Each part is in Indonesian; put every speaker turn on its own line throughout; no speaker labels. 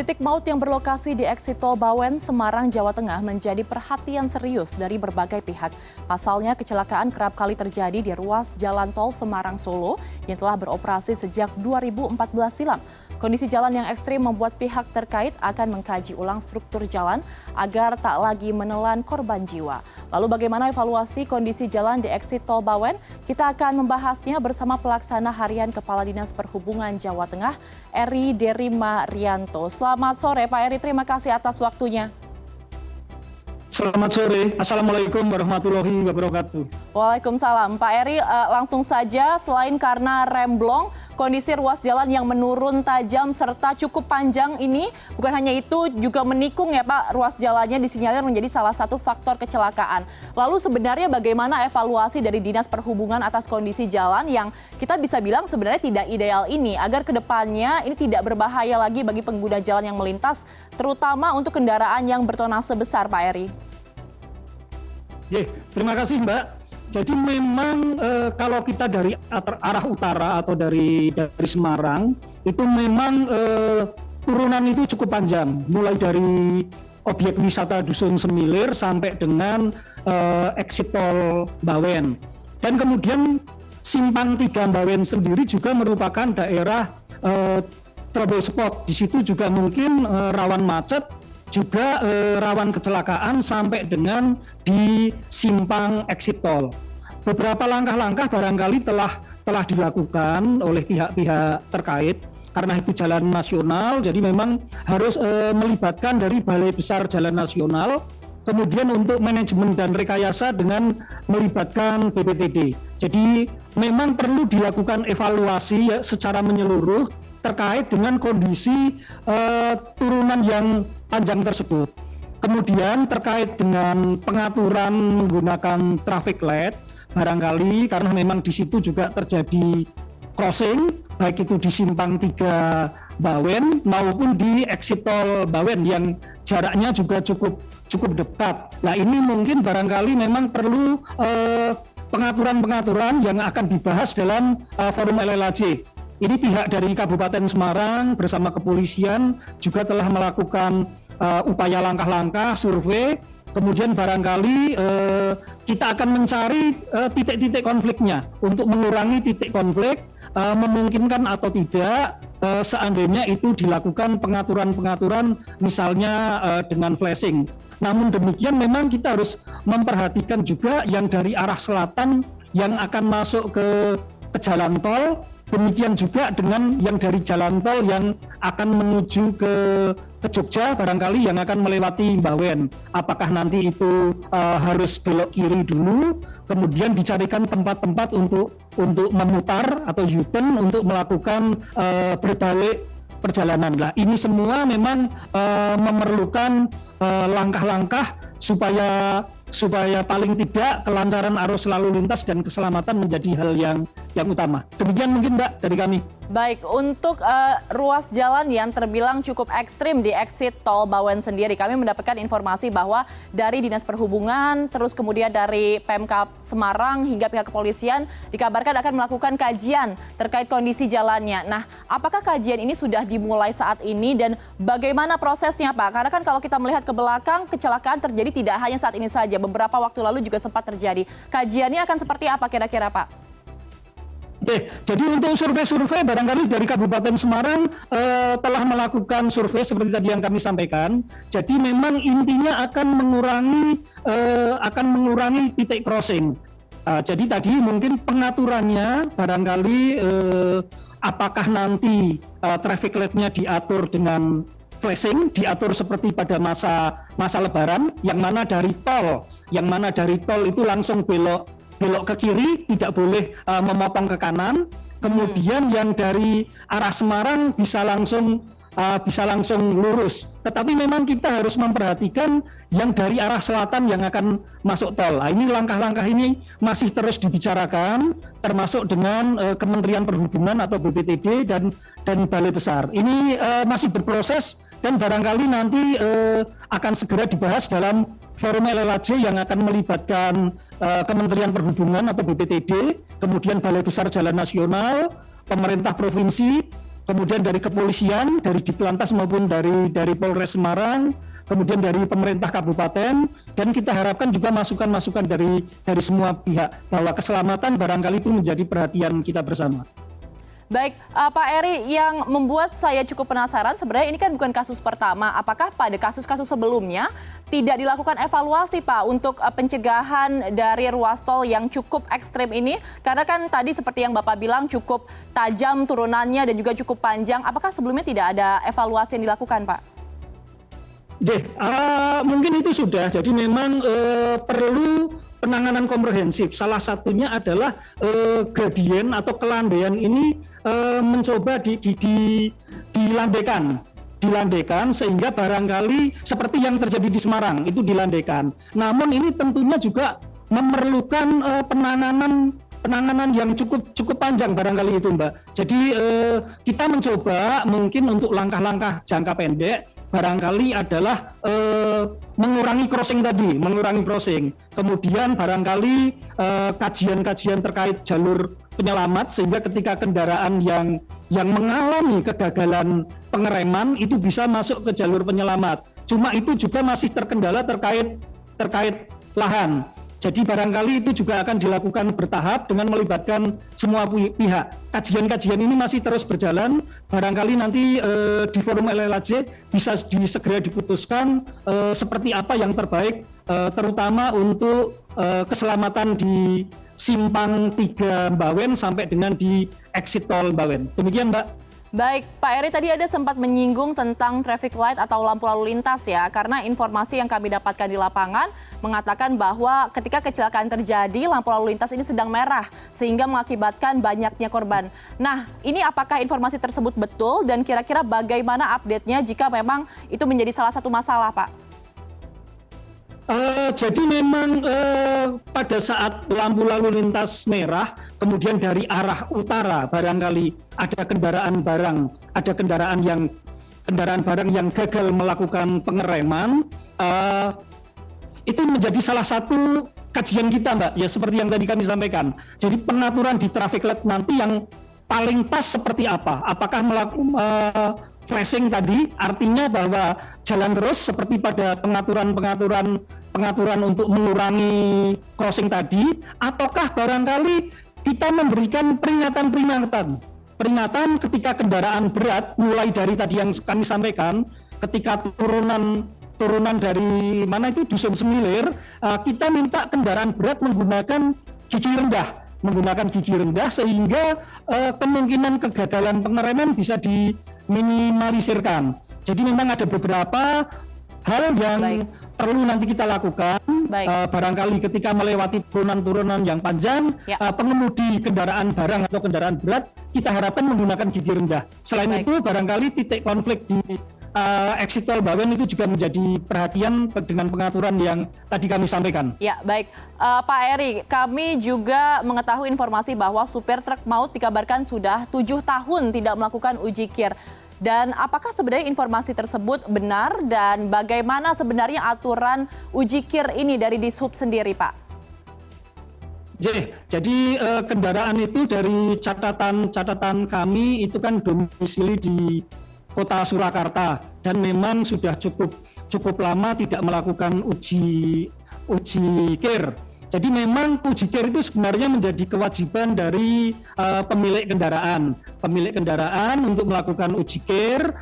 Titik maut yang berlokasi di eksit tol Bawen, Semarang, Jawa Tengah menjadi perhatian serius dari berbagai pihak. Pasalnya kecelakaan kerap kali terjadi di ruas jalan tol Semarang-Solo yang telah beroperasi sejak 2014 silam. Kondisi jalan yang ekstrim membuat pihak terkait akan mengkaji ulang struktur jalan agar tak lagi menelan korban jiwa. Lalu bagaimana evaluasi kondisi jalan di eksit tol Bawen? Kita akan membahasnya bersama pelaksana harian Kepala Dinas Perhubungan Jawa Tengah, Eri Derima Rianto. Selamat sore Pak Eri, terima kasih atas waktunya.
Selamat sore, Assalamualaikum warahmatullahi wabarakatuh.
Waalaikumsalam. Pak Eri, langsung saja, selain karena remblong, kondisi ruas jalan yang menurun tajam serta cukup panjang ini, bukan hanya itu, juga menikung ya Pak, ruas jalannya disinyalir menjadi salah satu faktor kecelakaan. Lalu sebenarnya bagaimana evaluasi dari Dinas Perhubungan atas kondisi jalan yang kita bisa bilang sebenarnya tidak ideal ini, agar kedepannya ini tidak berbahaya lagi bagi pengguna jalan yang melintas, terutama untuk kendaraan yang bertonase besar, Pak Eri?
Terima kasih Mbak. Jadi memang kalau kita dari arah utara atau dari Semarang itu memang turunan itu cukup panjang, mulai dari objek wisata Dusun Semilir sampai dengan eksit tol Bawen. Dan kemudian simpang 3 Bawen sendiri juga merupakan daerah trouble spot. Di situ juga mungkin rawan macet, juga rawan kecelakaan sampai dengan di simpang eksit tol. Beberapa langkah-langkah barangkali telah dilakukan oleh pihak-pihak terkait karena itu jalan nasional, jadi memang harus melibatkan dari Balai Besar Jalan Nasional, kemudian untuk manajemen dan rekayasa dengan melibatkan BPTD. Jadi memang perlu dilakukan evaluasi ya, secara menyeluruh terkait dengan kondisi turunan yang panjang tersebut. Kemudian terkait dengan pengaturan menggunakan traffic light, barangkali karena memang di situ juga terjadi crossing, baik itu di simpang 3 Bawen maupun di eksit tol Bawen yang jaraknya juga cukup dekat. Nah ini mungkin barangkali memang perlu pengaturan-pengaturan yang akan dibahas dalam forum LLAJ. Ini pihak dari Kabupaten Semarang bersama kepolisian juga telah melakukan upaya langkah-langkah survei. Kemudian barangkali kita akan mencari titik-titik konfliknya untuk mengurangi titik konflik, memungkinkan atau tidak seandainya itu dilakukan pengaturan-pengaturan misalnya dengan flashing. Namun demikian memang kita harus memperhatikan juga yang dari arah selatan yang akan masuk ke jalan tol. Demikian juga dengan yang dari jalan tol yang akan menuju ke Jogja, barangkali yang akan melewati Bawen. Apakah nanti itu harus belok kiri dulu, kemudian dicarikan tempat-tempat untuk memutar atau U-turn untuk melakukan berbalik perjalanan. Nah, ini semua memang memerlukan langkah-langkah supaya paling tidak kelancaran arus lalu lintas dan keselamatan menjadi hal yang utama. Demikian mungkin Mbak dari kami.
Baik, untuk ruas jalan yang terbilang cukup ekstrim di eksit tol Bawen sendiri, kami mendapatkan informasi bahwa dari Dinas Perhubungan, terus kemudian dari Pemkab Semarang hingga pihak kepolisian dikabarkan akan melakukan kajian terkait kondisi jalannya. Nah, apakah kajian ini sudah dimulai saat ini dan bagaimana prosesnya Pak? Karena kan kalau kita melihat ke belakang, kecelakaan terjadi tidak hanya saat ini saja, beberapa waktu lalu juga sempat terjadi. Kajiannya akan seperti apa kira-kira Pak?
Jadi untuk survei barangkali dari Kabupaten Semarang telah melakukan survei seperti tadi yang kami sampaikan. Jadi memang intinya akan mengurangi titik crossing. Jadi tadi mungkin pengaturannya barangkali apakah nanti traffic light-nya diatur dengan flashing, diatur seperti pada masa Lebaran, yang mana dari tol itu langsung belok ke kiri, tidak boleh memotong ke kanan. Kemudian yang dari arah Semarang bisa langsung lurus. Tetapi memang kita harus memperhatikan yang dari arah selatan yang akan masuk tol. Nah, ini langkah-langkah ini masih terus dibicarakan, termasuk dengan Kementerian Perhubungan atau BPTD dan Balai Besar. Ini masih berproses dan barangkali nanti akan segera dibahas dalam forum LLAJ yang akan melibatkan Kementerian Perhubungan atau BPTD, kemudian Balai Besar Jalan Nasional, pemerintah provinsi, kemudian dari kepolisian, dari Ditlantas maupun dari Polres Semarang, kemudian dari pemerintah kabupaten, dan kita harapkan juga masukan-masukan dari semua pihak bahwa keselamatan barangkali itu menjadi perhatian kita bersama.
Baik, Pak Eri, yang membuat saya cukup penasaran sebenarnya ini kan bukan kasus pertama. Apakah pada kasus-kasus sebelumnya tidak dilakukan evaluasi, Pak, untuk pencegahan dari ruas tol yang cukup ekstrim ini? Karena kan tadi seperti yang Bapak bilang cukup tajam turunannya dan juga cukup panjang. Apakah sebelumnya tidak ada evaluasi yang dilakukan, Pak?
Mungkin itu sudah. Jadi memang perlu penanganan komprehensif. Salah satunya adalah gradien atau kelandaian ini mencoba dilandaikan sehingga barangkali seperti yang terjadi di Semarang itu dilandaikan. Namun ini tentunya juga memerlukan penanganan yang cukup panjang barangkali itu, Mbak. Jadi kita mencoba mungkin untuk langkah-langkah jangka pendek barangkali adalah mengurangi crossing. Kemudian barangkali kajian-kajian terkait jalur penyelamat sehingga ketika kendaraan yang mengalami kegagalan pengereman itu bisa masuk ke jalur penyelamat. Cuma itu juga masih terkendala terkait lahan. Jadi barangkali itu juga akan dilakukan bertahap dengan melibatkan semua pihak. Kajian-kajian ini masih terus berjalan. Barangkali nanti di forum LLAJ bisa segera diputuskan seperti apa yang terbaik, terutama untuk keselamatan di Simpang 3 Bawen sampai dengan di exit tol Bawen. Demikian, Mbak.
Baik, Pak Eri tadi ada sempat menyinggung tentang traffic light atau lampu lalu lintas ya, karena informasi yang kami dapatkan di lapangan mengatakan bahwa ketika kecelakaan terjadi, lampu lalu lintas ini sedang merah sehingga mengakibatkan banyaknya korban. Nah, ini apakah informasi tersebut betul dan kira-kira bagaimana update-nya jika memang itu menjadi salah satu masalah, Pak?
Jadi memang pada saat lampu lalu lintas merah, kemudian dari arah utara barangkali ada kendaraan barang yang gagal melakukan pengereman, itu menjadi salah satu kajian kita, Mbak, ya seperti yang tadi kami sampaikan. Jadi pengaturan di traffic light nanti yang paling pas seperti apa? Apakah melakukan flashing tadi, artinya bahwa jalan terus seperti pada pengaturan untuk mengurangi crossing tadi, ataukah barangkali kita memberikan peringatan ketika kendaraan berat, mulai dari tadi yang kami sampaikan, ketika turunan dari mana itu Dusun Semilir, kita minta kendaraan berat menggunakan gigi rendah sehingga kemungkinan kegagalan pengereman bisa diminimalisirkan. Jadi memang ada beberapa hal yang perlu nanti kita lakukan. Barangkali ketika melewati turunan-turunan yang panjang, pengemudi kendaraan barang atau kendaraan berat kita harapkan menggunakan gigi rendah. Selain itu barangkali titik konflik di exit tol Bawen itu juga menjadi perhatian dengan pengaturan yang tadi kami sampaikan.
Ya, baik. Pak Eri, kami juga mengetahui informasi bahwa supir truk maut dikabarkan sudah 7 tahun tidak melakukan uji kir. Dan apakah sebenarnya informasi tersebut benar dan bagaimana sebenarnya aturan uji kir ini dari Dishub sendiri, Pak?
Jadi kendaraan itu dari catatan kami itu kan domisili di Kota Surakarta dan memang sudah cukup lama tidak melakukan uji kir. Jadi memang uji kir itu sebenarnya menjadi kewajiban dari pemilik kendaraan untuk melakukan uji kir.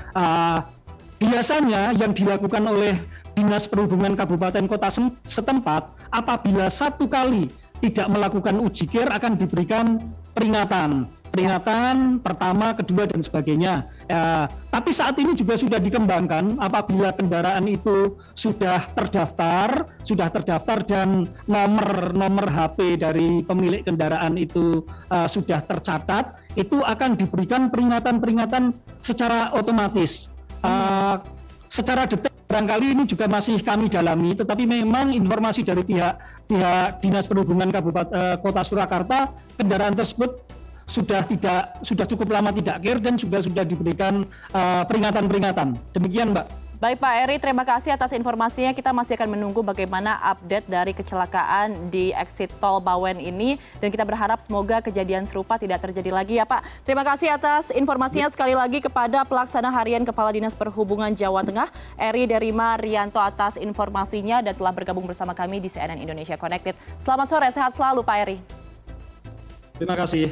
Biasanya yang dilakukan oleh Dinas Perhubungan Kabupaten Kota setempat, apabila 1 kali tidak melakukan uji kir akan diberikan peringatan pertama, kedua dan sebagainya. Tapi saat ini juga sudah dikembangkan apabila kendaraan itu sudah terdaftar dan nomor HP dari pemilik kendaraan itu sudah tercatat, itu akan diberikan peringatan secara otomatis. Secara detail barangkali ini juga masih kami dalami, tetapi memang informasi dari pihak Dinas Perhubungan Kabupaten Kota Surakarta, kendaraan tersebut sudah cukup lama tidak kir dan juga sudah diberikan peringatan. Demikian, Mbak.
Baik Pak Eri, terima kasih atas informasinya. Kita masih akan menunggu bagaimana update dari kecelakaan di exit tol Bawen ini. Dan kita berharap semoga kejadian serupa tidak terjadi lagi ya Pak. Terima kasih atas informasinya sekali lagi kepada Pelaksana Harian Kepala Dinas Perhubungan Jawa Tengah, Eri Derima Rianto atas informasinya dan telah bergabung bersama kami di CNN Indonesia Connected. Selamat sore, sehat selalu Pak Eri.
Terima kasih.